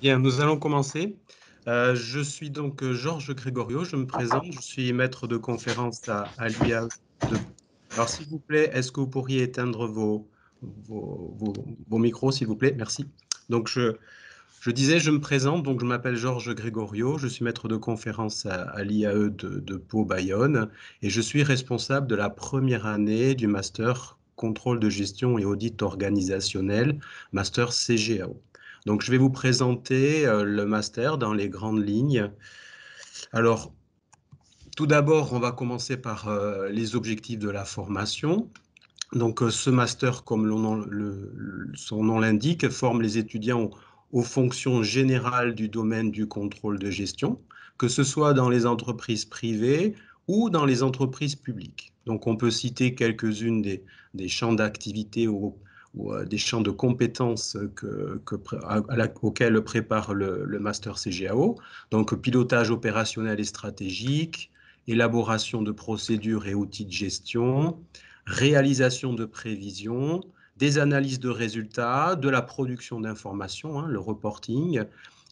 Bien, nous allons commencer. Je suis donc Georges Grégorio, je me présente, je suis maître de conférence à l'IA de Pau. Alors, s'il vous plaît, est-ce que vous pourriez éteindre vos micros, s'il vous plaît? Merci. Donc, je disais, je me présente, donc je m'appelle Georges Grégorio, je suis maître de conférence à l'IAE de Pau-Bayonne et je suis responsable de la première année du master contrôle de gestion et audit organisationnel, master CGAO. Donc, je vais vous présenter le master dans les grandes lignes. Alors, tout d'abord, on va commencer par les objectifs de la formation. Donc, ce master, comme son nom l'indique, forme les étudiants aux fonctions générales du domaine du contrôle de gestion, que ce soit dans les entreprises privées ou dans les entreprises publiques. Donc, on peut citer quelques-unes des champs d'activité ou des champs de compétences auxquels prépare le master CGAO. Donc, pilotage opérationnel et stratégique, élaboration de procédures et outils de gestion, réalisation de prévisions, des analyses de résultats, de la production d'informations, le reporting,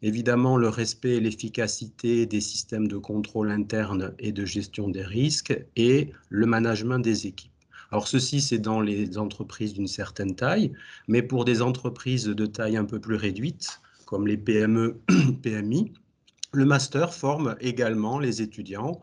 évidemment le respect et l'efficacité des systèmes de contrôle interne et de gestion des risques et le management des équipes. Alors ceci, c'est dans les entreprises d'une certaine taille, mais pour des entreprises de taille un peu plus réduite, comme les PME, PMI, le master forme également les étudiants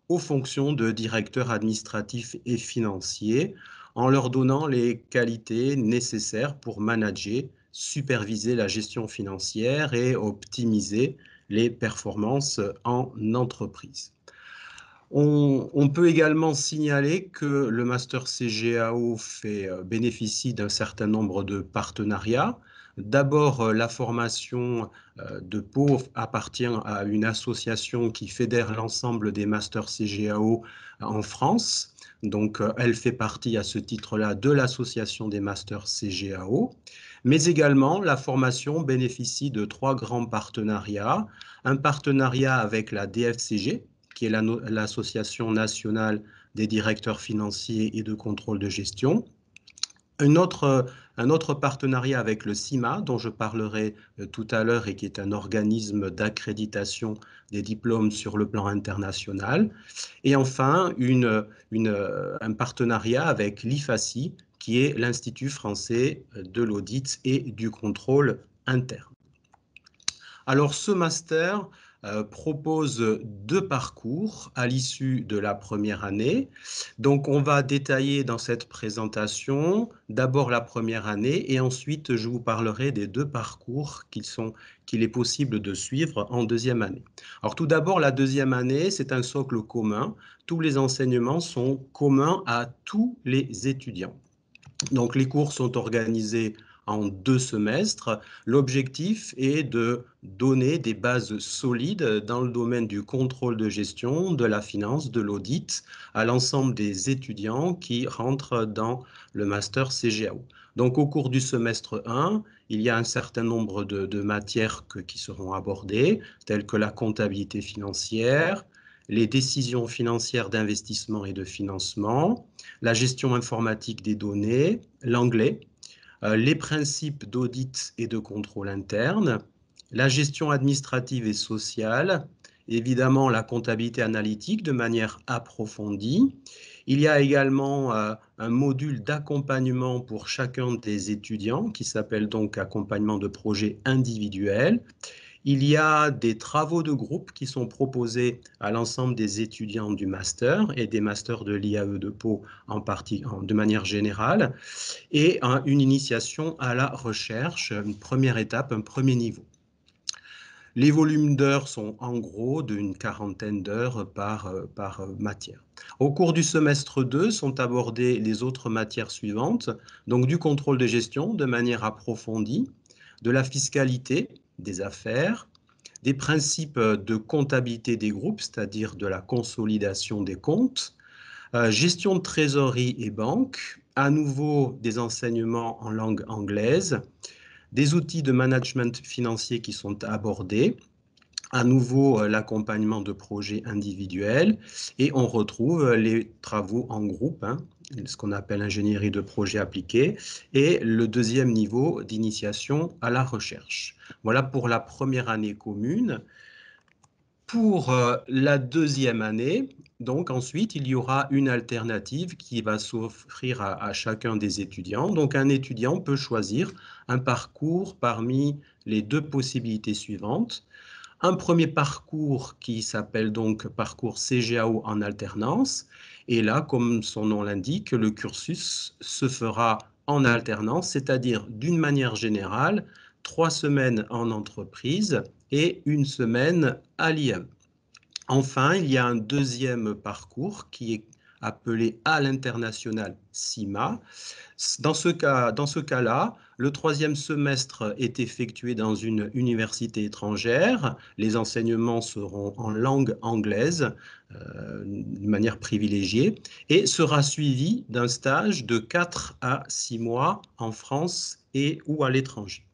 aux fonctions de directeur administratif et financier en leur donnant les qualités nécessaires pour manager, superviser la gestion financière et optimiser les performances en entreprise. On peut également signaler que le master CGAO bénéficie d'un certain nombre de partenariats. D'abord, la formation de Pau appartient à une association qui fédère l'ensemble des masters CGAO en France. Donc, elle fait partie à ce titre-là de l'association des masters CGAO. Mais également, la formation bénéficie de trois grands partenariats. Un partenariat avec la DFCG, qui est l'Association nationale des directeurs financiers et de contrôle de gestion. Un autre partenariat avec le CIMA, dont je parlerai tout à l'heure et qui est un organisme d'accréditation des diplômes sur le plan international. Et enfin, un partenariat avec l'IFACI, qui est l'Institut français de l'audit et du contrôle interne. Alors, ce master propose deux parcours à l'issue de la première année. Donc, on va détailler dans cette présentation d'abord la première année et ensuite, je vous parlerai des deux parcours qu'il est possible de suivre en deuxième année. Alors, tout d'abord, la deuxième année, c'est un socle commun. Tous les enseignements sont communs à tous les étudiants. Donc, les cours sont organisés en 2 semestres. L'objectif est de donner des bases solides dans le domaine du contrôle de gestion, de la finance, de l'audit à l'ensemble des étudiants qui rentrent dans le master CGAO. Donc, au cours du semestre 1, il y a un certain nombre de matières qui seront abordées, telles que la comptabilité financière, les décisions financières d'investissement et de financement, la gestion informatique des données, l'anglais, les principes d'audit et de contrôle interne, la gestion administrative et sociale, évidemment la comptabilité analytique de manière approfondie. Il y a également un module d'accompagnement pour chacun des étudiants qui s'appelle donc accompagnement de projet individuel. Il y a des travaux de groupe qui sont proposés à l'ensemble des étudiants du master et des masters de l'IAE de Pau de manière générale, et une initiation à la recherche, une première étape, un premier niveau. Les volumes d'heures sont en gros d'une quarantaine d'heures par matière. Au cours du semestre 2 sont abordées les autres matières suivantes, donc du contrôle de gestion de manière approfondie, de la fiscalité, des affaires, des principes de comptabilité des groupes, c'est-à-dire de la consolidation des comptes, gestion de trésorerie et banque, à nouveau des enseignements en langue anglaise, des outils de management financier qui sont abordés, à nouveau l'accompagnement de projets individuels et on retrouve les travaux en groupe ce qu'on appelle ingénierie de projet appliquée, et le deuxième niveau d'initiation à la recherche. Voilà pour la première année commune. Pour la deuxième année, donc ensuite, il y aura une alternative qui va s'offrir à chacun des étudiants. Donc un étudiant peut choisir un parcours parmi les deux possibilités suivantes. Un premier parcours qui s'appelle donc parcours CGAO en alternance. Et là, comme son nom l'indique, le cursus se fera en alternance, c'est-à-dire d'une manière générale, 3 semaines en entreprise et 1 semaine à l'IM. Enfin, il y a un deuxième parcours qui est appelé à l'international CIMA. Dans ce cas-là, le troisième semestre est effectué dans une université étrangère. Les enseignements seront en langue anglaise, de manière privilégiée, et sera suivi d'un stage de 4 à 6 mois en France et ou à l'étranger.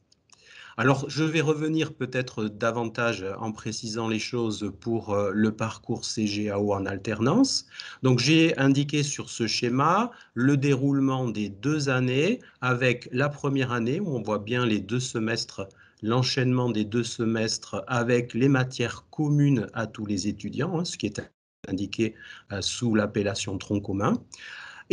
Alors, je vais revenir peut-être davantage en précisant les choses pour le parcours CGAO en alternance. Donc, j'ai indiqué sur ce schéma le déroulement des 2 années avec la première année où on voit bien les 2 semestres, l'enchaînement des 2 semestres avec les matières communes à tous les étudiants, ce qui est indiqué sous l'appellation tronc commun.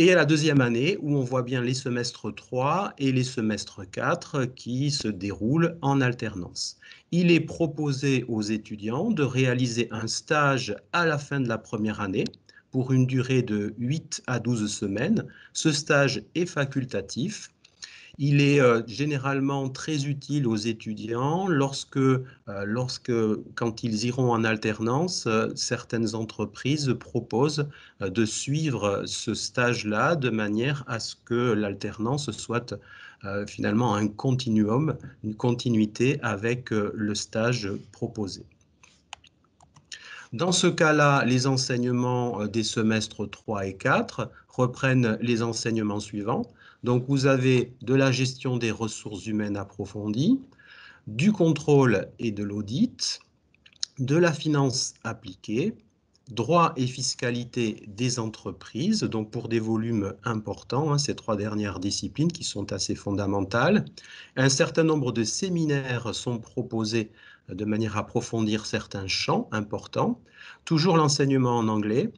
Et à la deuxième année, où on voit bien les semestres 3 et les semestres 4 qui se déroulent en alternance. Il est proposé aux étudiants de réaliser un stage à la fin de la première année pour une durée de 8 à 12 semaines. Ce stage est facultatif. Il est généralement très utile aux étudiants quand ils iront en alternance, certaines entreprises proposent de suivre ce stage-là de manière à ce que l'alternance soit finalement un continuum, une continuité avec le stage proposé. Dans ce cas-là, les enseignements des semestres 3 et 4 reprennent les enseignements suivants. Donc, vous avez de la gestion des ressources humaines approfondies, du contrôle et de l'audit, de la finance appliquée, droit et fiscalité des entreprises, donc pour des volumes importants, ces 3 dernières disciplines qui sont assez fondamentales. Un certain nombre de séminaires sont proposés de manière à approfondir certains champs importants. Toujours l'enseignement en anglais,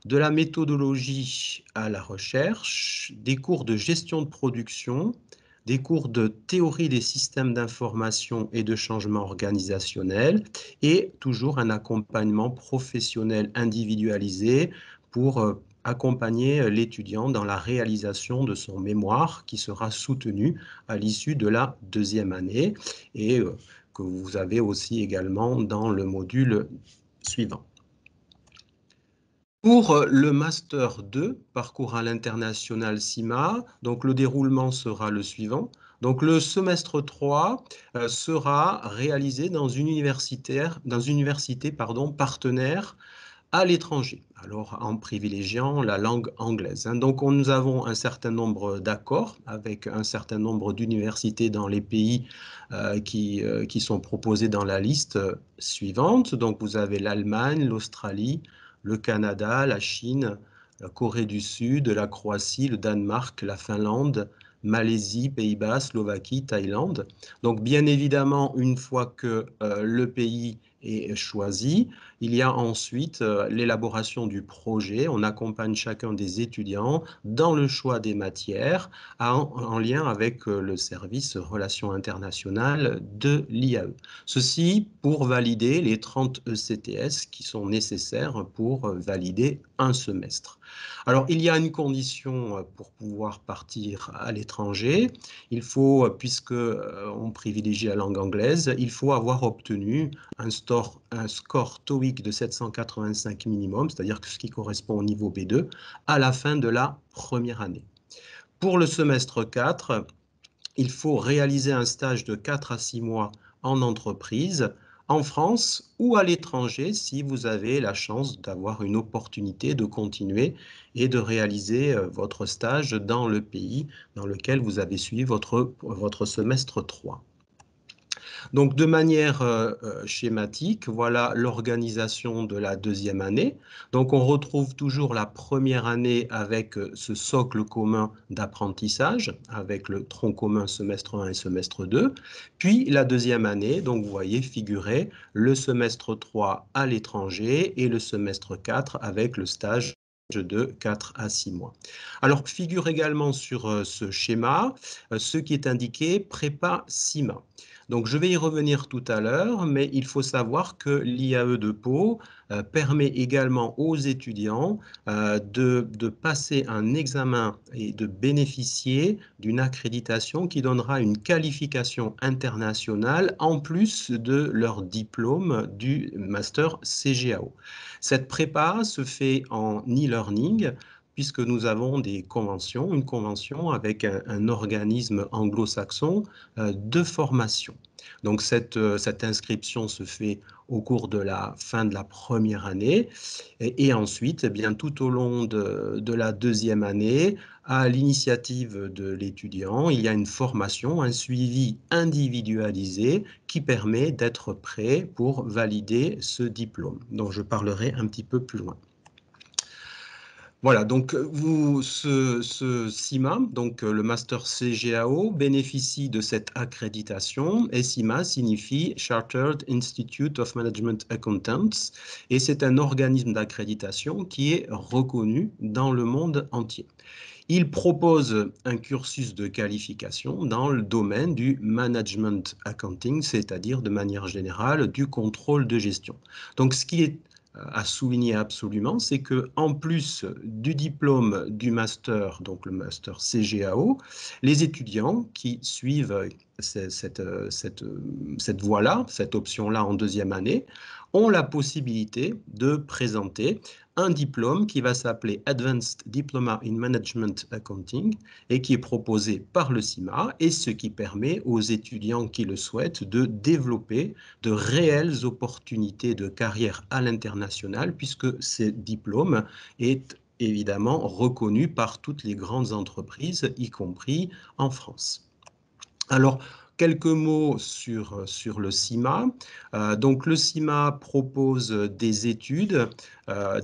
de la méthodologie à la recherche, des cours de gestion de production, des cours de théorie des systèmes d'information et de changement organisationnel, et toujours un accompagnement professionnel individualisé pour accompagner l'étudiant dans la réalisation de son mémoire qui sera soutenu à l'issue de la deuxième année et que vous avez aussi également dans le module suivant. Pour le Master 2, parcours à l'international CIMA, donc le déroulement sera le suivant. Donc le semestre 3 sera réalisé dans une université partenaire à l'étranger, alors en privilégiant la langue anglaise. Donc nous avons un certain nombre d'accords avec un certain nombre d'universités dans les pays qui sont proposés dans la liste suivante. Donc vous avez l'Allemagne, l'Australie, le Canada, la Chine, la Corée du Sud, la Croatie, le Danemark, la Finlande, Malaisie, Pays-Bas, Slovaquie, Thaïlande. Donc bien évidemment, une fois que le pays est choisi, il y a ensuite l'élaboration du projet. On accompagne chacun des étudiants dans le choix des matières en lien avec le service Relations internationales de l'IAE. Ceci pour valider les 30 ECTS qui sont nécessaires pour valider un semestre. Alors, il y a une condition pour pouvoir partir à l'étranger. Il faut, puisque on privilégie la langue anglaise, il faut avoir obtenu un score TOEIC de 785 minimum, c'est-à-dire ce qui correspond au niveau B2, à la fin de la première année. Pour le semestre 4, il faut réaliser un stage de 4 à 6 mois en entreprise, en France ou à l'étranger si vous avez la chance d'avoir une opportunité de continuer et de réaliser votre stage dans le pays dans lequel vous avez suivi votre semestre 3. Donc, de manière schématique, voilà l'organisation de la deuxième année. Donc, on retrouve toujours la première année avec ce socle commun d'apprentissage, avec le tronc commun semestre 1 et semestre 2. Puis, la deuxième année, donc vous voyez figurer le semestre 3 à l'étranger et le semestre 4 avec le stage de 4 à 6 mois. Alors, figure également sur ce schéma ce qui est indiqué prépa CIMA. Donc, je vais y revenir tout à l'heure, mais il faut savoir que l'IAE de Pau permet également aux étudiants de passer un examen et de bénéficier d'une accréditation qui donnera une qualification internationale en plus de leur diplôme du master CGAO. Cette prépa se fait en e-learning puisque nous avons des conventions, une convention avec un organisme anglo-saxon de formation. Donc cette inscription se fait au cours de la fin de la première année et ensuite, eh bien, tout au long de la deuxième année, à l'initiative de l'étudiant, il y a une formation, un suivi individualisé qui permet d'être prêt pour valider ce diplôme, dont je parlerai un petit peu plus loin. Voilà, donc ce CIMA, donc le Master CGAO, bénéficie de cette accréditation et CIMA signifie Chartered Institute of Management Accountants et c'est un organisme d'accréditation qui est reconnu dans le monde entier. Il propose un cursus de qualification dans le domaine du management accounting, c'est-à-dire de manière générale du contrôle de gestion. Donc ce qui est à souligner absolument, c'est que en plus du diplôme du master, donc le master CGAO, les étudiants qui suivent cette voie-là, cette option-là en deuxième année, ont la possibilité de présenter un diplôme qui va s'appeler Advanced Diploma in Management Accounting et qui est proposé par le CIMA et ce qui permet aux étudiants qui le souhaitent de développer de réelles opportunités de carrière à l'international puisque ce diplôme est évidemment reconnu par toutes les grandes entreprises, y compris en France. Alors, quelques mots sur le CIMA. Donc, le CIMA propose des études,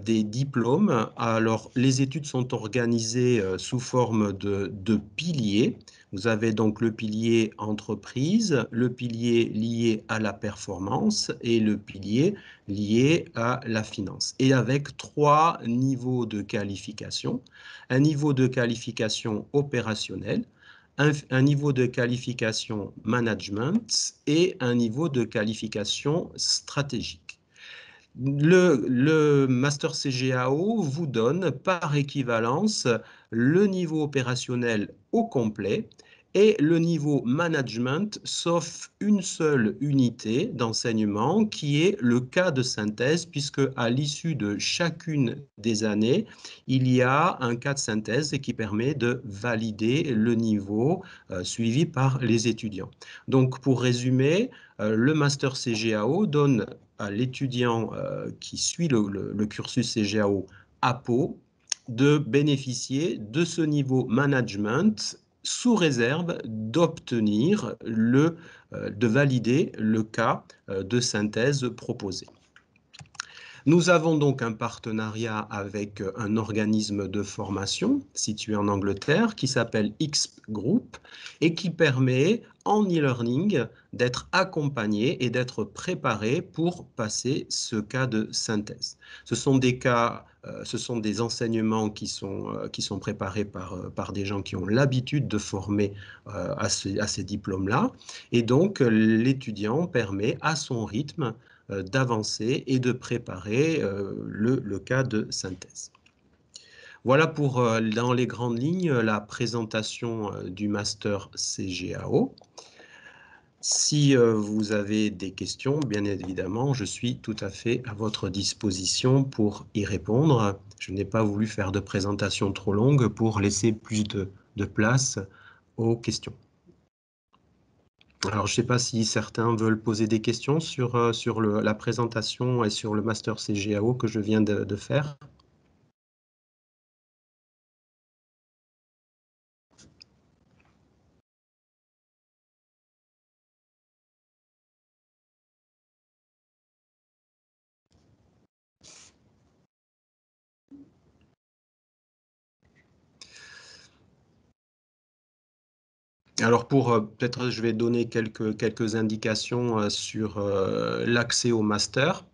des diplômes. Alors, les études sont organisées sous forme de piliers. Vous avez donc le pilier entreprise, le pilier lié à la performance et le pilier lié à la finance. Et avec trois niveaux de qualification. Un niveau de qualification opérationnel, un niveau de qualification management et un niveau de qualification stratégique. Le Master CGAO vous donne par équivalence le niveau opérationnel au complet et le niveau management, sauf une seule unité d'enseignement qui est le cas de synthèse, puisque à l'issue de chacune des années, il y a un cas de synthèse qui permet de valider le niveau suivi par les étudiants. Donc, pour résumer, le Master CGAO donne à l'étudiant qui suit le cursus CGAO à Pau de bénéficier de ce niveau management sous réserve d'obtenir de valider le cas de synthèse proposé. Nous avons donc un partenariat avec un organisme de formation situé en Angleterre qui s'appelle XP Group et qui permet en e-learning d'être accompagné et d'être préparé pour passer ce cas de synthèse. Ce sont des cas, ce sont des enseignements qui sont préparés par des gens qui ont l'habitude de former à ces diplômes-là. Et donc, l'étudiant permet à son rythme d'avancer et de préparer le cas de synthèse. Voilà pour, dans les grandes lignes, la présentation du master CGAO. Si vous avez des questions, bien évidemment, je suis tout à fait à votre disposition pour y répondre. Je n'ai pas voulu faire de présentation trop longue pour laisser plus de place aux questions. Alors, je ne sais pas si certains veulent poser des questions sur, la présentation et sur le master CGAO que je viens de faire. Alors peut-être je vais donner quelques indications sur l'accès au master.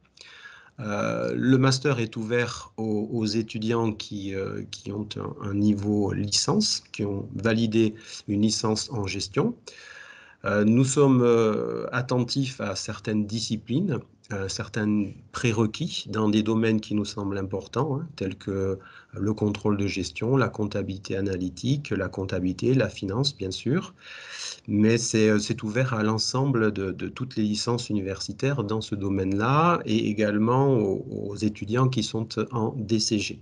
Le master est ouvert aux étudiants qui ont un niveau licence, qui ont validé une licence en gestion. Nous sommes attentifs à certaines disciplines, certains prérequis dans des domaines qui nous semblent importants, hein, tels que le contrôle de gestion, la comptabilité analytique, la comptabilité, la finance, bien sûr. Mais c'est ouvert à l'ensemble de toutes les licences universitaires dans ce domaine-là et également aux étudiants qui sont en DCG.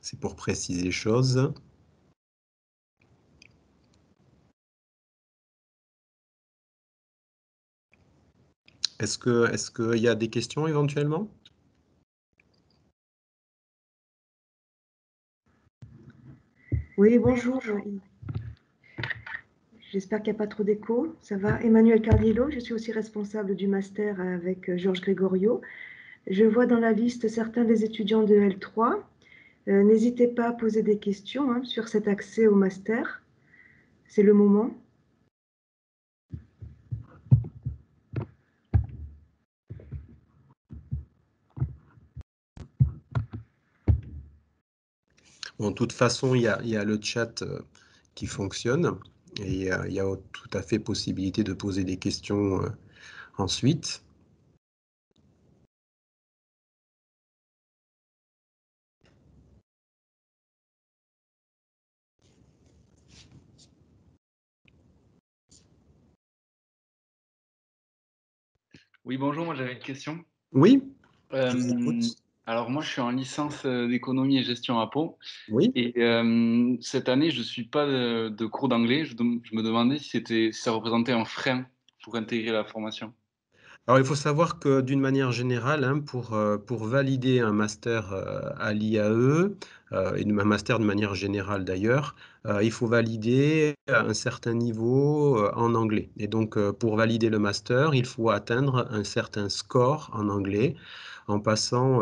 C'est pour préciser les choses. Est-ce qu'il y a des questions éventuellement? Oui, bonjour. J'espère qu'il n'y a pas trop d'écho. Ça va? Emmanuel Cardillo, je suis aussi responsable du master avec Georges Grégorio. Je vois dans la liste certains des étudiants de L3. N'hésitez pas à poser des questions hein, sur cet accès au master. C'est le moment. Bon, de toute façon, il y a le chat qui fonctionne et il y a tout à fait possibilité de poser des questions ensuite. Oui, bonjour, moi j'avais une question. Oui, je vous Euh, écoute. alors moi je suis en licence d'économie et gestion à Pau Oui. et cette année je suis pas de cours d'anglais. Je me demandais si ça représentait un frein pour intégrer la formation. Alors, il faut savoir que d'une manière générale, hein, pour valider un master à l'IAE, et un master de manière générale d'ailleurs, il faut valider un certain niveau en anglais. Et donc, pour valider le master, il faut atteindre un certain score en anglais en passant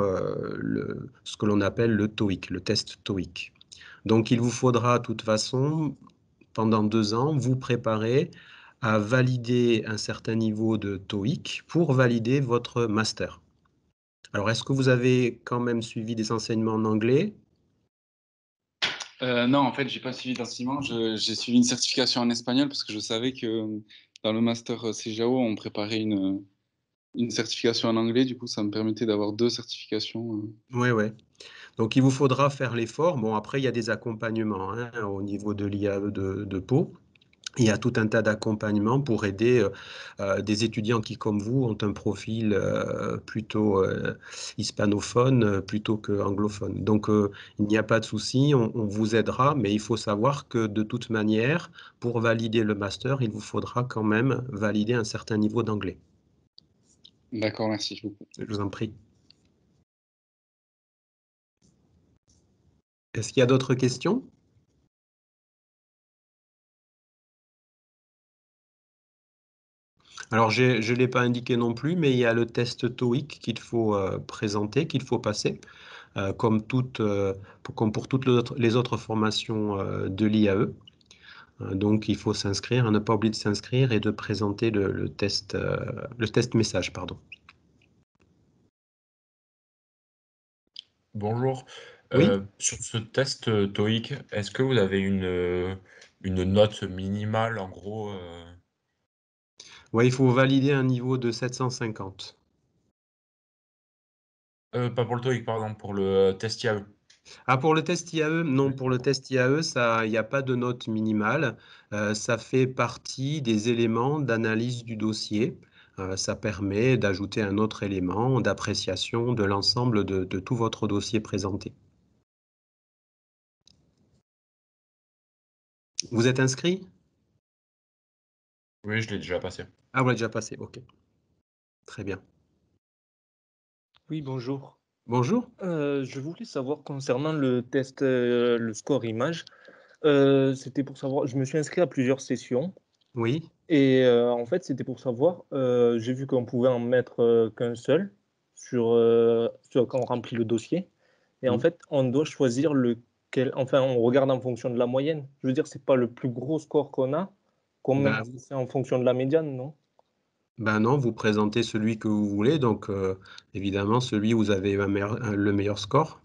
ce que l'on appelle le TOEIC, le test TOEIC. Donc, il vous faudra de toute façon, pendant 2 ans, vous préparer à valider un certain niveau de TOEIC pour valider votre master. Alors, est-ce que vous avez quand même suivi des enseignements en anglais? Non, en fait j'ai pas suivi d'enseignement. J'ai suivi une certification en espagnol parce que je savais que dans le master CGAO on préparait une certification en anglais. Du coup ça me permettait d'avoir deux certifications. Oui, oui. Donc, il vous faudra faire l'effort. Bon, après, il y a des accompagnements hein, au niveau de l'IAE de Pau. Il y a tout un tas d'accompagnements pour aider des étudiants qui, comme vous, ont un profil plutôt hispanophone plutôt qu'anglophone. Donc, il n'y a pas de souci, on vous aidera, mais il faut savoir que de toute manière, pour valider le master, il vous faudra quand même valider un certain niveau d'anglais. D'accord, merci beaucoup. Je vous en prie. Est-ce qu'il y a d'autres questions? Alors, je ne l'ai pas indiqué non plus, mais il y a le test TOEIC qu'il faut présenter, qu'il faut passer, comme pour toutes les autres formations de l'IAE. Donc, il faut s'inscrire, ne pas oublier de s'inscrire et de présenter le test message, pardon. Bonjour. Oui, Sur ce test TOEIC, est-ce que vous avez une note minimale en gros ouais, il faut valider un niveau de 750. pas pour le TOEIC, pardon, pour le test IAE. Ah, pour le test IAE, non, Oui. pour le test IAE, il n'y a pas de note minimale. Ça fait partie des éléments d'analyse du dossier. Ça permet d'ajouter un autre élément d'appréciation de l'ensemble de tout votre dossier présenté. Vous êtes inscrit? Oui, je l'ai déjà passé. Ah, vous l'avez déjà passé, ok. Très bien. Oui, bonjour. Bonjour. Je voulais savoir concernant le test, le score image, c'était pour savoir, je me suis inscrit à plusieurs sessions Oui. et en fait, c'était pour savoir, j'ai vu qu'on pouvait en mettre qu'un seul sur quand on remplit le dossier et en Mm. fait, on doit choisir enfin, on regarde en fonction de la moyenne. Je veux dire, c'est pas le plus gros score qu'on a, quand même, Ben, c'est en fonction de la médiane, non? ben non, vous présentez celui que vous voulez, donc évidemment celui où vous avez le meilleur score.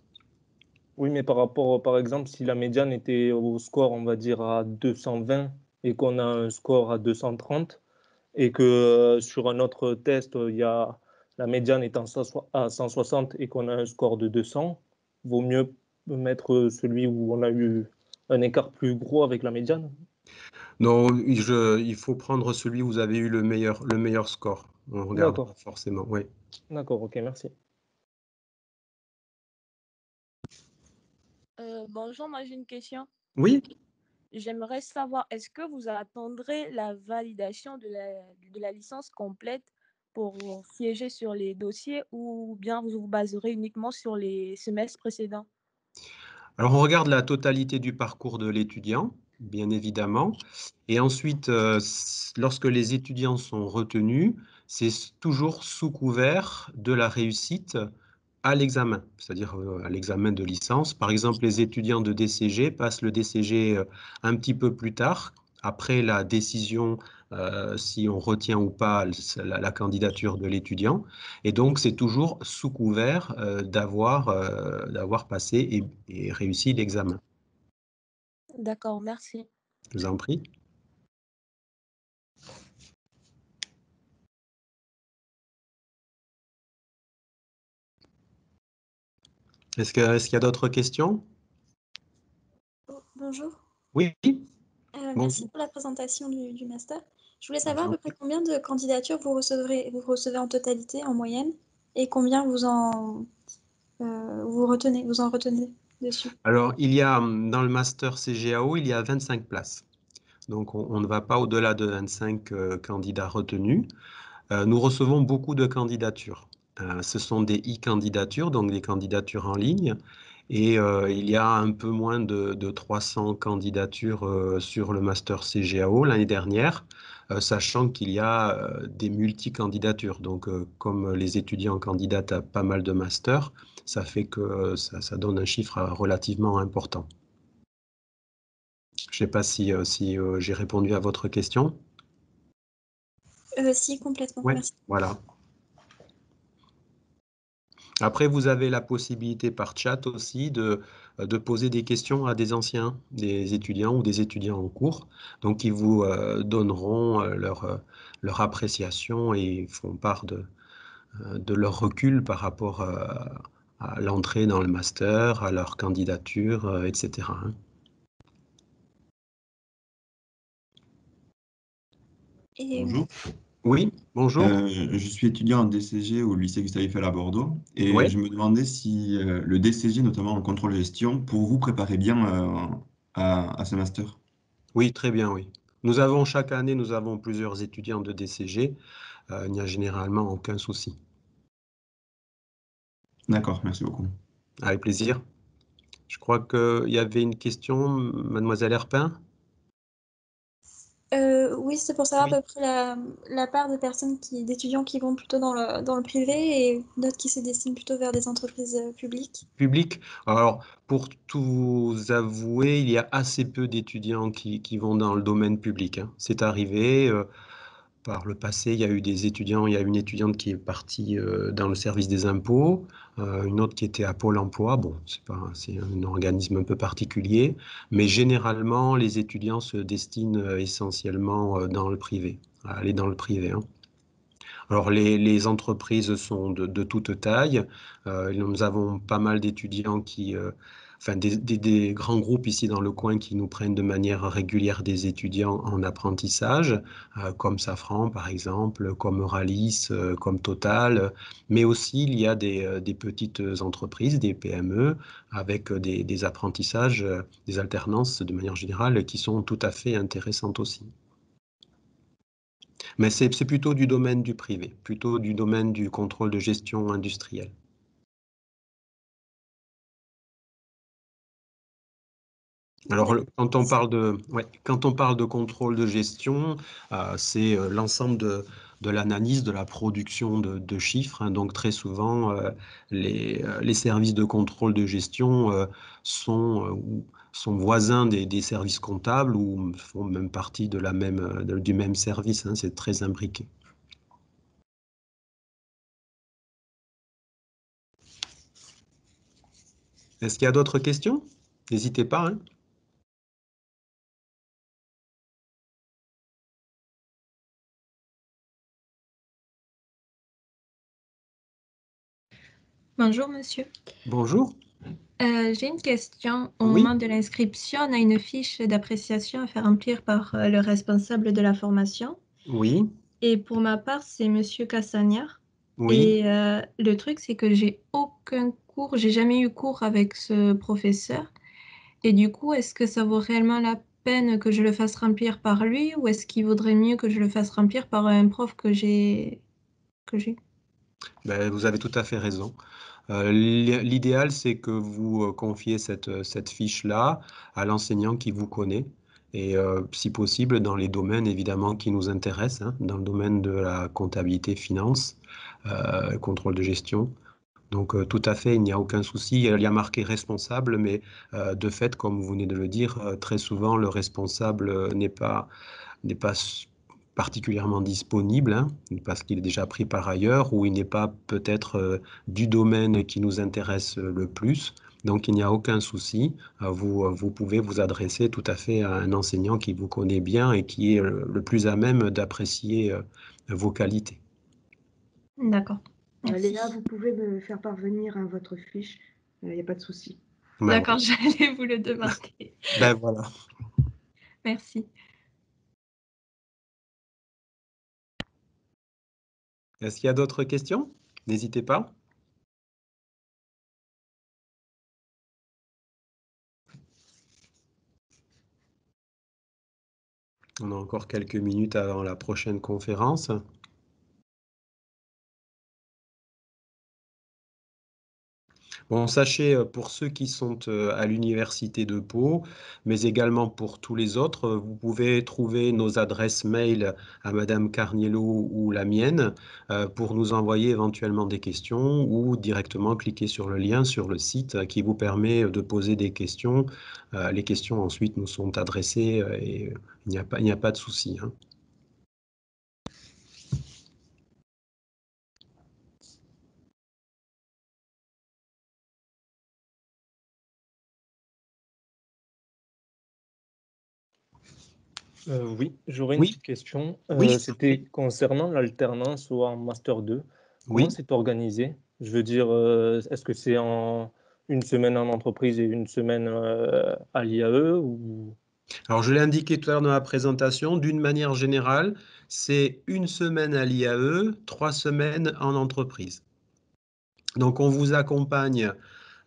Oui, mais par rapport, par exemple, si la médiane était au score, on va dire, à 220 et qu'on a un score à 230 et que sur un autre test, la médiane est à 160 et qu'on a un score de 200, vaut mieux mettre celui où on a eu un écart plus gros avec la médiane. Non, il faut prendre celui où vous avez eu le meilleur score. On regarde D'accord, forcément, oui. d'accord, ok, merci. Bonjour, moi j'ai une question. Oui, J'aimerais savoir, est-ce que vous attendrez la validation de la licence complète pour siéger sur les dossiers ou bien vous vous baserez uniquement sur les semestres précédents? alors on regarde la totalité du parcours de l'étudiant, bien évidemment. Et ensuite, lorsque les étudiants sont retenus, c'est toujours sous couvert de la réussite à l'examen, c'est-à-dire à l'examen de licence. Par exemple, les étudiants de DCG passent le DCG un petit peu plus tard, après la décision si on retient ou pas la candidature de l'étudiant. Et donc, c'est toujours sous couvert d'avoir passé et réussi l'examen. D'accord, merci. Je vous en prie. Est-ce qu'il y a d'autres questions? Bonjour. Oui, Merci bonjour. pour la présentation du master. Je voulais Je vous savoir à en peu près prie. combien de candidatures vous recevez en totalité, en moyenne, et combien vous en retenez dessus. Alors, dans le master CGAO, il y a 25 places. Donc, on ne va pas au-delà de 25 candidats retenus. Nous recevons beaucoup de candidatures. Ce sont des e-candidatures, donc des candidatures en ligne. Et il y a un peu moins de 300 candidatures sur le master CGAO l'année dernière, sachant qu'il y a des multi-candidatures. Donc, comme les étudiants candidatent à pas mal de masters, ça fait que ça donne un chiffre relativement important. Je ne sais pas si j'ai répondu à votre question. Si, complètement. Oui, Merci. voilà. Après, vous avez la possibilité par chat aussi de poser des questions à des anciens, des étudiants ou des étudiants en cours. Donc, ils vous donneront leur appréciation et font part de leur recul par rapport à l'entrée dans le master, à leur candidature, etc. hein. Et Bonjour. Oui, bonjour. Je suis étudiant en DCG au lycée Gustave Eiffel à Bordeaux et Oui, je me demandais si le DCG, notamment en contrôle gestion, pour vous préparer bien à ce master. oui, très bien, oui. Chaque année, nous avons plusieurs étudiants de DCG. Il n'y a généralement aucun souci. D'accord, merci beaucoup. Avec plaisir. Je crois qu'il y avait une question, mademoiselle Herpin. oui, c'est pour savoir Oui. à peu près la part de d'étudiants qui vont plutôt dans le privé et d'autres qui se destinent plutôt vers des entreprises publiques. Public. Alors, pour tout avouer, il y a assez peu d'étudiants qui vont dans le domaine public. hein. C'est arrivé. Par le passé, il y a eu des étudiants, il y a une étudiante qui est partie dans le service des impôts, une autre qui était à Pôle emploi. Bon, c'est un organisme un peu particulier, mais généralement, les étudiants se destinent essentiellement dans le privé, à aller dans le privé. hein. Alors, les entreprises sont de toute taille. Nous avons pas mal d'étudiants enfin des grands groupes ici dans le coin qui nous prennent de manière régulière des étudiants en apprentissage, comme Safran par exemple, comme Euralis, comme Total. Mais aussi, il y a des petites entreprises, des PME, avec des apprentissages, des alternances de manière générale qui sont tout à fait intéressantes aussi. Mais c'est plutôt du domaine du privé, plutôt du domaine du contrôle de gestion industrielle. Alors, quand on parle de contrôle de gestion, c'est l'ensemble de l'analyse, de la production de chiffres, hein. Donc très souvent, les services de contrôle de gestion sont voisins des services comptables ou font même partie de du même service, hein. C'est très imbriqué. Est-ce qu'il y a d'autres questions? N'hésitez pas, hein. Bonjour monsieur. Bonjour. J'ai une question. Au Oui. moment de l'inscription, on a une fiche d'appréciation à faire remplir par le responsable de la formation. Oui. Et pour ma part, c'est monsieur Cassagnard. Oui. Et le truc, c'est que j'ai aucun cours, j'ai jamais eu cours avec ce professeur. Et du coup, est-ce que ça vaut réellement la peine que je le fasse remplir par lui ou est-ce qu'il vaudrait mieux que je le fasse remplir par un prof que j'ai? Ben, vous avez tout à fait raison. L'idéal, c'est que vous confiez cette fiche-là à l'enseignant qui vous connaît et si possible dans les domaines évidemment qui nous intéressent, hein, dans le domaine de la comptabilité, finance, contrôle de gestion. Donc tout à fait, il n'y a aucun souci. Il y a marqué responsable, mais de fait, comme vous venez de le dire, très souvent le responsable n'est pas particulièrement disponible, hein, parce qu'il est déjà pris par ailleurs ou il n'est pas peut-être du domaine qui nous intéresse le plus. Donc il n'y a aucun souci. Vous pouvez vous adresser tout à fait à un enseignant qui vous connaît bien et qui est le plus à même d'apprécier vos qualités. D'accord. Merci. Léa, vous pouvez me faire parvenir votre fiche, il n'y a pas de souci. Ben, D'accord, j'allais vous le demander. ben voilà. Merci. Est-ce qu'il y a d'autres questions? N'hésitez pas. On a encore quelques minutes avant la prochaine conférence. Bon, sachez, pour ceux qui sont à l'Université de Pau, mais également pour tous les autres, vous pouvez trouver nos adresses mail à Madame Carniello ou la mienne pour nous envoyer éventuellement des questions ou directement cliquer sur le lien sur le site qui vous permet de poser des questions. Les questions ensuite nous sont adressées et il n'y a pas de souci, hein. Oui, j'aurais une Oui, petite question. oui, je vous en C'était prie. concernant l'alternance ou en Master 2. Comment Oui. c'est organisé? Je veux dire, est-ce que c'est en une semaine en entreprise et une semaine à l'IAE ou... Alors, je l'ai indiqué tout à l'heure dans la présentation, d'une manière générale, c'est une semaine à l'IAE, 3 semaines en entreprise. Donc, on vous accompagne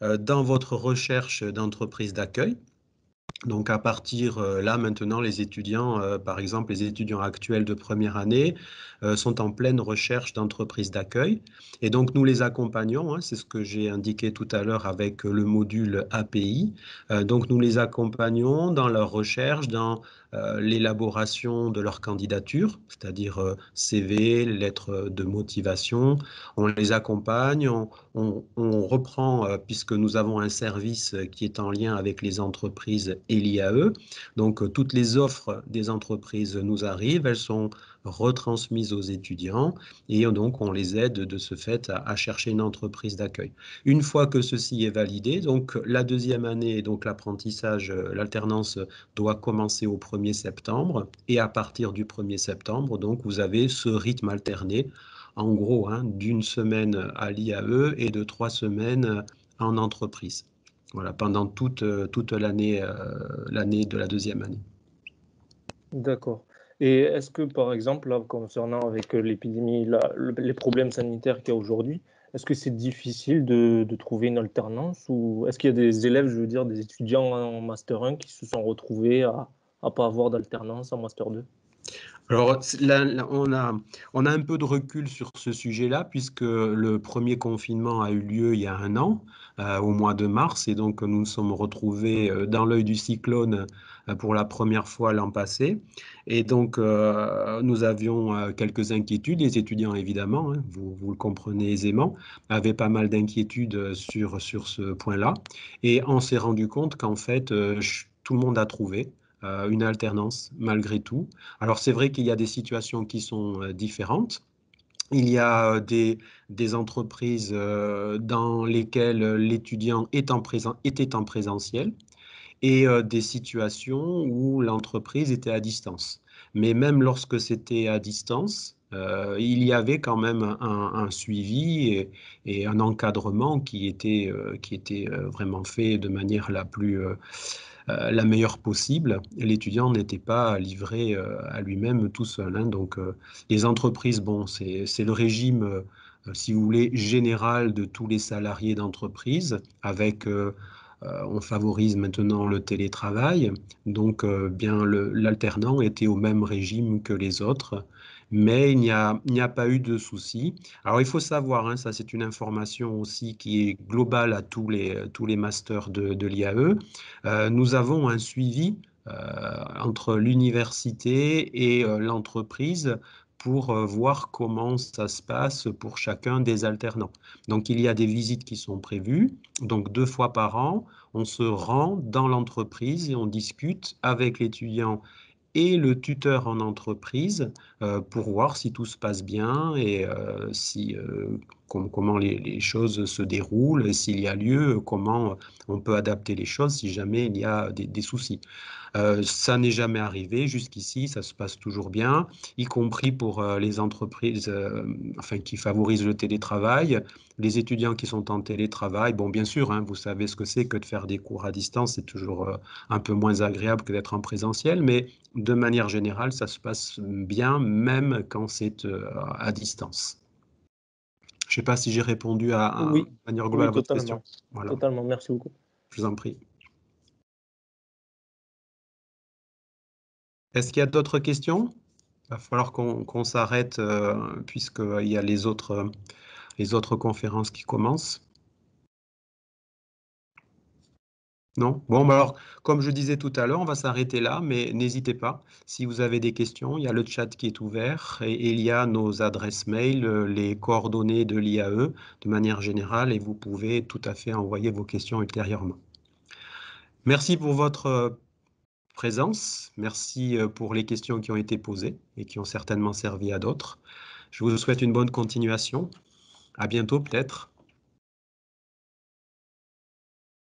dans votre recherche d'entreprise d'accueil. Donc à partir là maintenant, les étudiants, par exemple les étudiants actuels de première année, sont en pleine recherche d'entreprise d'accueil. Et donc nous les accompagnons, hein, c'est ce que j'ai indiqué tout à l'heure avec le module API. Donc nous les accompagnons dans leur recherche, dans l'élaboration de leur candidature, c'est-à-dire CV, lettre de motivation. On les accompagne, on reprend, puisque nous avons un service qui est en lien avec les entreprises et l'IAE. Donc, toutes les offres des entreprises nous arrivent, elles sont retransmises aux étudiants et donc on les aide de ce fait à chercher une entreprise d'accueil. Une fois que ceci est validé, donc la deuxième année, donc l'apprentissage, l'alternance doit commencer au 1er septembre et à partir du 1er septembre, donc vous avez ce rythme alterné en gros, hein, d'une semaine à l'IAE et de 3 semaines en entreprise. Voilà, pendant toute l'année de la deuxième année. D'accord. Et est-ce que, par exemple, là, concernant avec l'épidémie, les problèmes sanitaires qu'il y a aujourd'hui, est-ce que c'est difficile de trouver une alternance ou est-ce qu'il y a des élèves, je veux dire, des étudiants en Master 1 qui se sont retrouvés à ne pas avoir d'alternance en Master 2? Alors, on a un peu de recul sur ce sujet-là, puisque le premier confinement a eu lieu il y a un an, au mois de mars, et donc nous nous sommes retrouvés dans l'œil du cyclone pour la première fois l'an passé. Et donc, nous avions quelques inquiétudes. Les étudiants, évidemment, hein, vous le comprenez aisément, avaient pas mal d'inquiétudes sur ce point-là. Et on s'est rendu compte qu'en fait, tout le monde a trouvé une alternance malgré tout. Alors c'est vrai qu'il y a des situations qui sont différentes. Il y a des entreprises dans lesquelles l'étudiant était en présentiel et des situations où l'entreprise était à distance. Mais même lorsque c'était à distance, il y avait quand même un suivi et un encadrement qui était vraiment fait de manière la meilleure possible. L'étudiant n'était pas livré à lui-même tout seul, hein. Donc, les entreprises, bon, c'est le régime, si vous voulez, général de tous les salariés d'entreprise, avec, on favorise maintenant le télétravail. Donc, bien, l'alternant était au même régime que les autres, mais il n'y a pas eu de souci. Alors, il faut savoir, hein, ça c'est une information aussi qui est globale à tous les masters de l'IAE. Nous avons un suivi entre l'université et l'entreprise pour voir comment ça se passe pour chacun des alternants. Donc, il y a des visites qui sont prévues. Donc, 2 fois par an, on se rend dans l'entreprise et on discute avec l'étudiant et le tuteur en entreprise pour voir si tout se passe bien et comment les choses se déroulent, et s'il y a lieu, comment on peut adapter les choses si jamais il y a des soucis. Ça n'est jamais arrivé jusqu'ici, ça se passe toujours bien, y compris pour les entreprises qui favorisent le télétravail. Les étudiants qui sont en télétravail, bon, bien sûr, hein, vous savez ce que c'est que de faire des cours à distance, c'est toujours un peu moins agréable que d'être en présentiel, mais de manière générale, ça se passe bien, même quand c'est à distance. Je ne sais pas si j'ai répondu de manière globale à votre question. Voilà. Totalement, merci beaucoup. Je vous en prie. Est-ce qu'il y a d'autres questions? Il va falloir qu'on s'arrête puisqu'il y a les autres conférences qui commencent. Non? Bon, bah alors, comme je disais tout à l'heure, on va s'arrêter là, mais n'hésitez pas. Si vous avez des questions, il y a le chat qui est ouvert et il y a nos adresses mail, les coordonnées de l'IAE de manière générale, et vous pouvez tout à fait envoyer vos questions ultérieurement. Merci pour votre présence. Merci pour les questions qui ont été posées et qui ont certainement servi à d'autres. Je vous souhaite une bonne continuation. À bientôt peut-être.